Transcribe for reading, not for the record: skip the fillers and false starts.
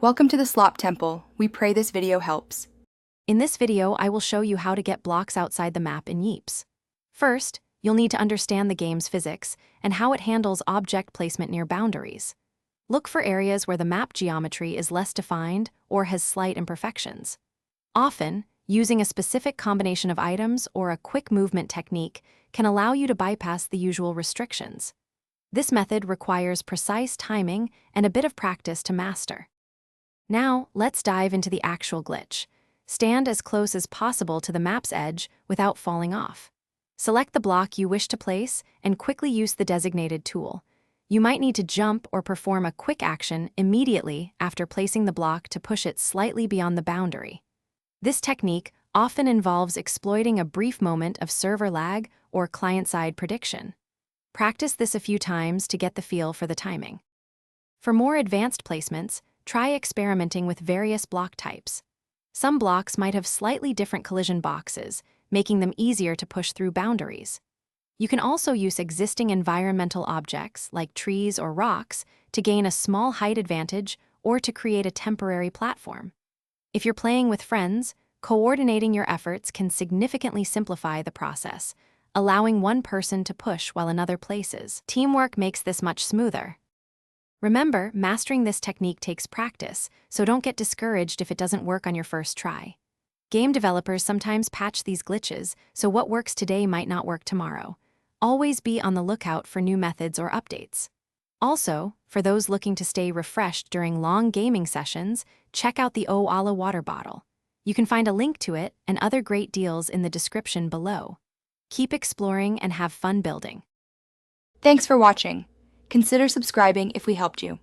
Welcome to the Slop Temple. We pray this video helps. In this video, I will show you how to get blocks outside the map in Yeeps. First, you'll need to understand the game's physics and how it handles object placement near boundaries. Look for areas where the map geometry is less defined or has slight imperfections. Often, using a specific combination of items or a quick movement technique can allow you to bypass the usual restrictions. This method requires precise timing and a bit of practice to master. Now, let's dive into the actual glitch. Stand as close as possible to the map's edge without falling off. Select the block you wish to place and quickly use the designated tool. You might need to jump or perform a quick action immediately after placing the block to push it slightly beyond the boundary. This technique often involves exploiting a brief moment of server lag or client-side prediction. Practice this a few times to get the feel for the timing. For more advanced placements, try experimenting with various block types. Some blocks might have slightly different collision boxes, making them easier to push through boundaries. You can also use existing environmental objects, like trees or rocks, to gain a small height advantage or to create a temporary platform. If you're playing with friends, coordinating your efforts can significantly simplify the process, allowing one person to push while another places. Teamwork makes this much smoother. Remember, mastering this technique takes practice, so don't get discouraged if it doesn't work on your first try. Game developers sometimes patch these glitches, so what works today might not work tomorrow. Always be on the lookout for new methods or updates. Also, for those looking to stay refreshed during long gaming sessions, check out the Oala water bottle. You can find a link to it and other great deals in the description below. Keep exploring and have fun building. Thanks for watching. Consider subscribing if we helped you.